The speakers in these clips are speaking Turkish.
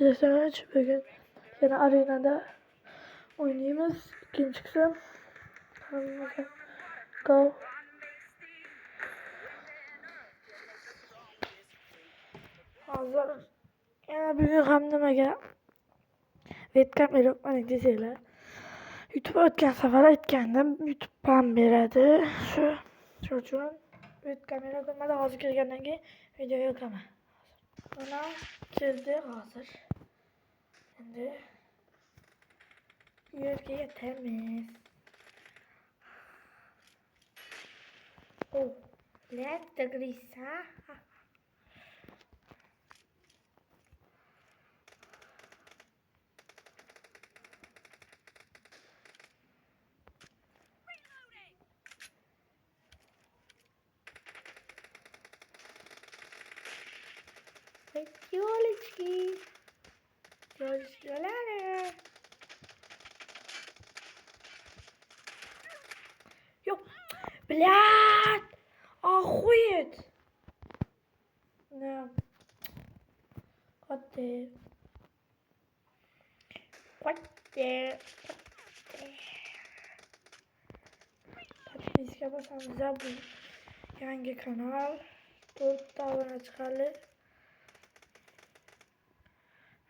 Biz bugün yine arenada oynayımız. İkinci kısım. Kanalımıza go. Hazır. Yana bugün hamdemaga webcam erokman dizeylar. YouTube o'tgan safar aytgandim. YouTube ham beradi. Shu uchun webcam eroqmadi. Hozir kirgandan keyin video yoqaman. Mana kirdi hozir. Endi yerga yetamiz. Oh, let's degrisa. Ёлочки. Ёлочки-ля-ля. Ё, блядь! Охуеть! Да. Вот ты. Вот ты. Подписка basalım. Zabun. Yangi kanal. 4 abone çıkarlı.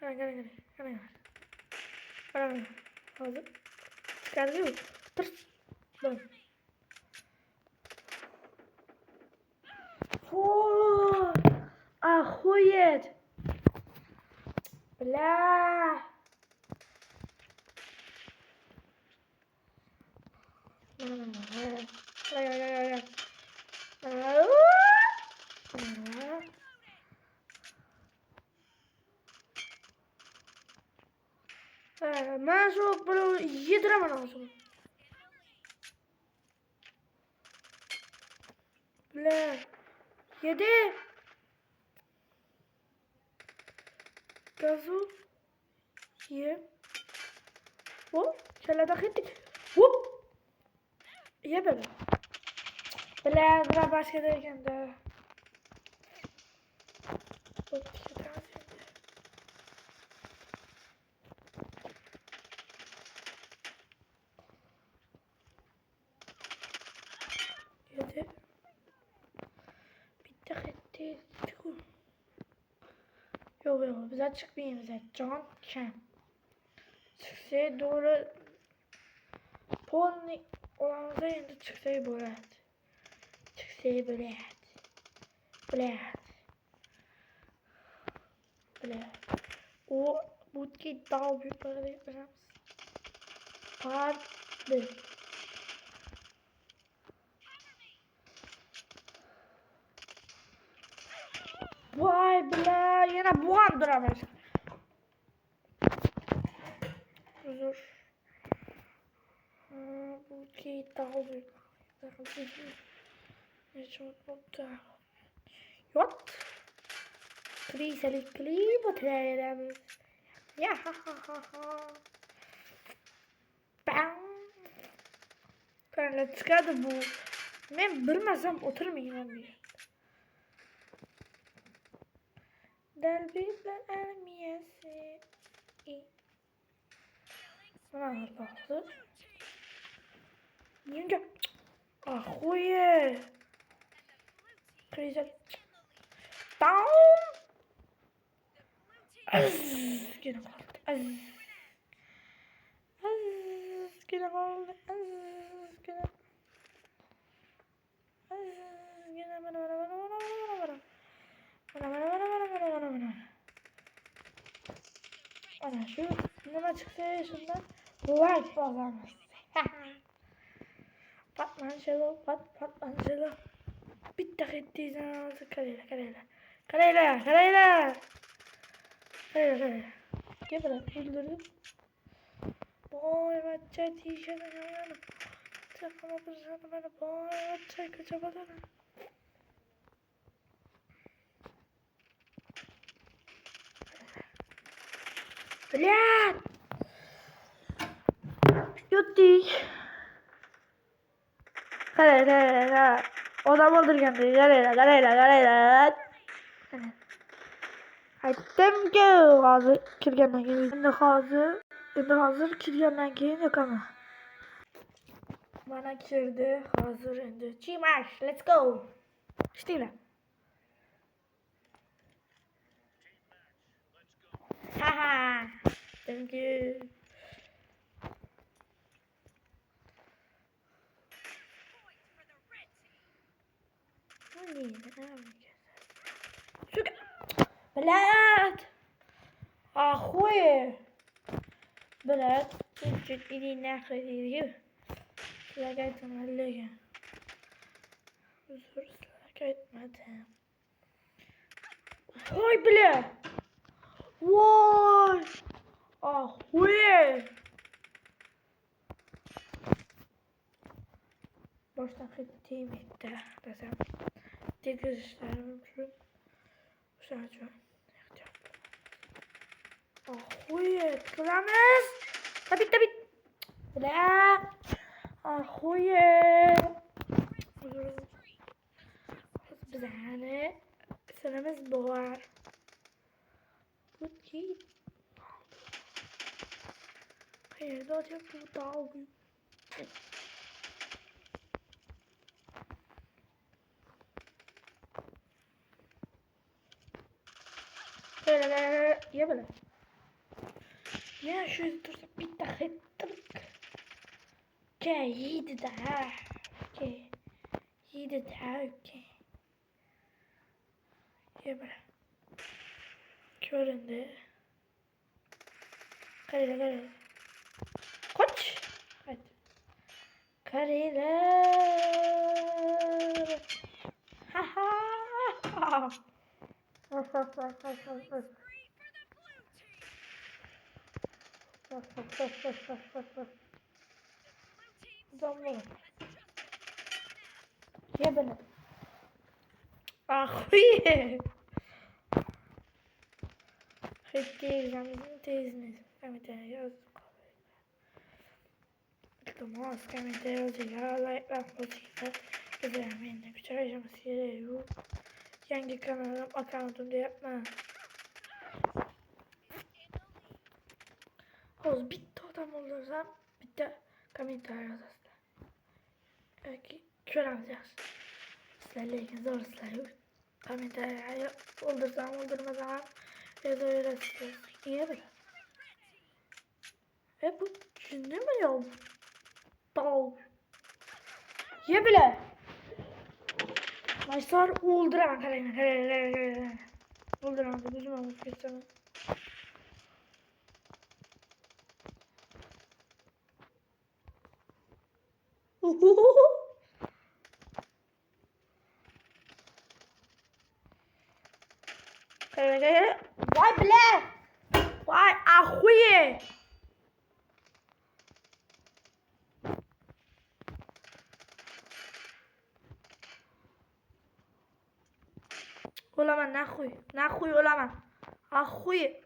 Gel. Hazır. Çıkarlı. Dur. Dur. Фу! Охуеть! Бля! Ben şu böyle yediremem lazım. Bля. Yedi. Gazı. Ye. Hop. Şöyle gittik. Hop. Ye böyle. Bля, bura başka derken de. Hop. Yedi. Bitti gitti. Yok biz açık bir yerimize. Can Ken. Çıksaya doğru Pony olanıza yine çıksaya böyle. Çıksaya böyle. Böyle. O butki daha büyük para yapacağım. Pardon. Vay bla yine bu andıramış. Dur. Butki daha büyük. Hiç unutmadım. Yok. Kriselik klip oturayım. Ya ha ha ha ha. Bam. Böyle çıkardı bu. Ben bilmezsem oturmayayım bir. Delbirler ermiyesi. Allah'ım. Yenge. Ahuye. Kriselik. Bam. Gene kaldı. Gene kaldı. Gene bana. Ana şu neme çıksa şundan like bağlanmış. Patman şelo. Bitti gittiysen aldı Karayla. Gel bana öldürdüm. Boy bacca tişörtü yanına. Takma bırzanı bana boy bacca kaçamadın. Блядь! Yutti. Karayla. Adam öldürgen diyor. Karayla. Aytdimki hozir kirgandan keyin endi hozir kirgandan keyin yoqaman. Mana kirdi hozir endi chimash, let's go. İşte haha. Thank you. Блядь! Ахуе! Блядь, чуть иди нахуй, иди. Слагать на леге. Слагать надо. Ой, бля! Ой! Ахуе! Baştan gittiğim etti desem. Dikiz işlerim şu. Sadece yapacağım. Ахуе! Kılamız! Tabi. Bla! Ахуе! Bizane sınavımız doğar. Good kid. Hayır, da çok dağıldı. Ya böyle. Ya şöyle dursa bir dakika. İyiydi daha. İyiydi daha. Ya böyle. Köründe. Karıyla. Koç. Hadi. Karıyla. Ha ha. Damla. Ye beni. Ahuye. Teyzemiz. Yaz. Tıklamas. Yazıyor. Like. İzlemeyin. Küçük aşaması gereği. Yangi kanalım akıntımda yapma. Hoz bitti adam olursam bitti komentar yazarsın. Belki kör alacağız. Sizlerle ilgili zor sizler. Komentar oldursam oldurmasam yazabilirsiniz. İyi bir. Bu cünde mi ya? Dal. Ye bile. Maçlar olduramam karayına. Olduramam. Bizim olmuş geçsene. Vay bile. Vay ahuye. Olamam nahuy olamam. Ahuye.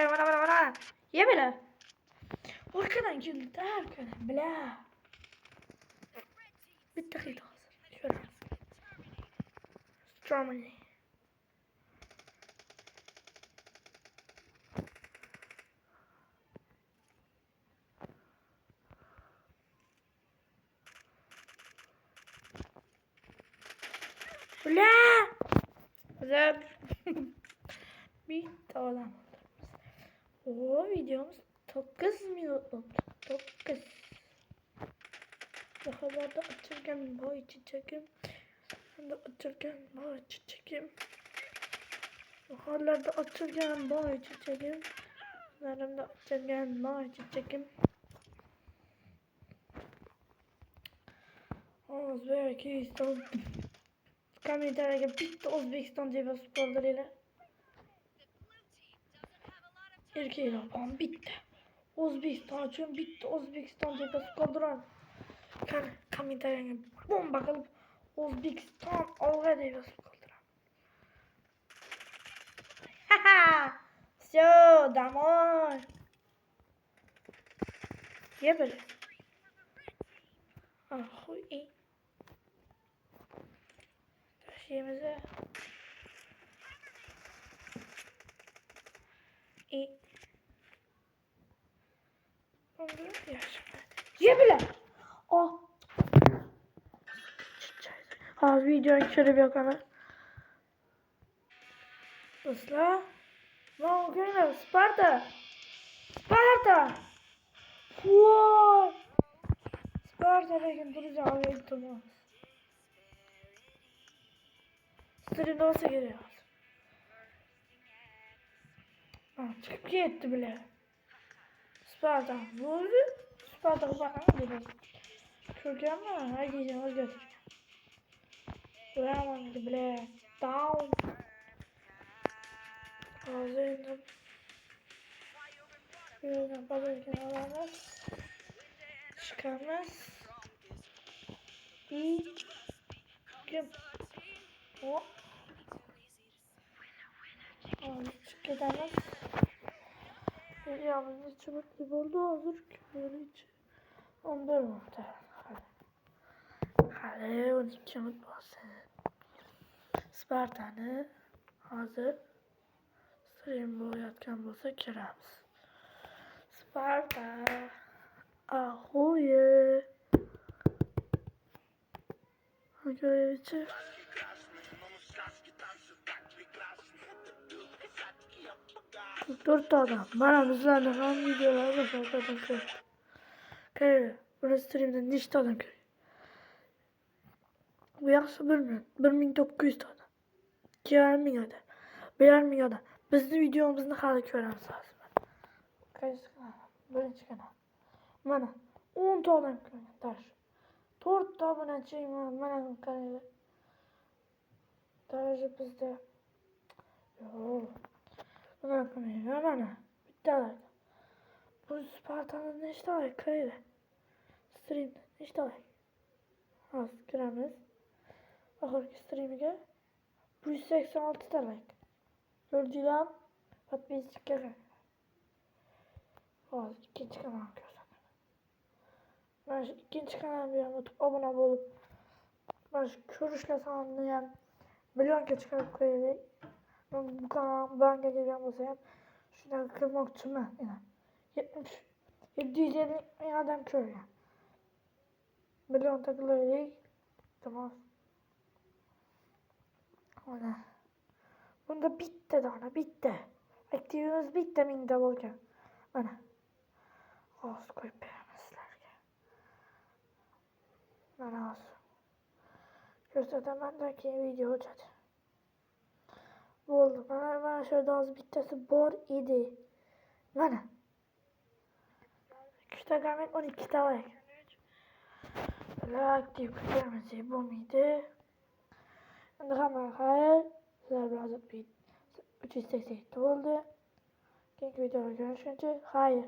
Bana. Ye bile. Arkadan geldi arkadan bile. Bir dakika hazır. Şöyle. Stromany. Bile. Güzel. Bir olamam. O videomuz 9 minut oldu. 9. Daha da açırken boy çiçekim. Ben de açırken boy çiçekim. Baharlarda açırken boy çiçekim. Narımda açırken boy çiçekim. Özbekistan. Komentarga bitta O'zbekiston deb yozib qoldiringlar. Erkeklar bitta. O'zbekiston uchun bitta O'zbekiston deb yozib qoldiradi. Komentarga bomba qilib O'zbekiston olg'a deb yozib qoldiradi. Ha. Всё, домой. Ye böyle. şeyimizi. İyi. Ye bile. Oh. Az videonun içeri yok hemen. Isla. Ne oluyor? Sparta. Sparta. Wow. Sparta bakın duracağım ve tutmaz. Stream'de olsa geliyor. Çıkıp gitti bile. Sparta vurdu. Sparta bana vurdu. Çok iyi ama herkesin o götür. Vuramadı bile. Down. Ağzıydım. Birazdan balıkın alamaz. Çıkamaz. İyi. Kim? O. Çıkamaz. Yalnız çabuk bir oldu hazır ki böyle hiç. 11 oldu. Hadi 12 umut olsun. Spartan'ı hazır. Stream bu yatkan bolsa kiramiz. Sparta. Ahoy. Görev için. Dört adam. Bana bizlerle falan videolar da zaten kırık. Kırık. Burası stream'den diş adam kırık. Bu yaksa 1900 tane. 2000 adam. 1000 adam. Bizim videomuzda hala göremiz lazım. Kaç kanal? Birinci kanal. Mana 10 tane taş. 4 tane çeyim mana kanalı. Taşı bizde. Yo. Buna kanalı mana. Bitti alay. Bu Spartan'ın ne işte alay kanalı. Stream ne işte alay. Az göremiz. Ahırki stream'i gel. 186 tane like. Gördüğüm. Bak biz çıkarız. Az ikinci kanal görsen. Ben şu ikinci kanal bir anlatıp abone olup ben şu körüşle sanlayan milyon kez çıkarıp koyayım. Ben bu kanal ben geleceğim olsayım şuna kırmak için ben yani 750 adam kör yani. Milyon takıları tamam. Ona. Bunda bitti daha bitti. Aktivimiz bitti min de bolken. Ana. Az koyup beğenmezler ki. Bana az. Gösterden bendeki video çat. Bu oldu. Bana şöyle az bittesi bor idi. Bana. İşte gamet 12 tane. Böyle aktif görmesi bu muydu? Şimdi hemen hayal. Sizler biraz bir 380 oldu. Genç videoda görüşünce hayır.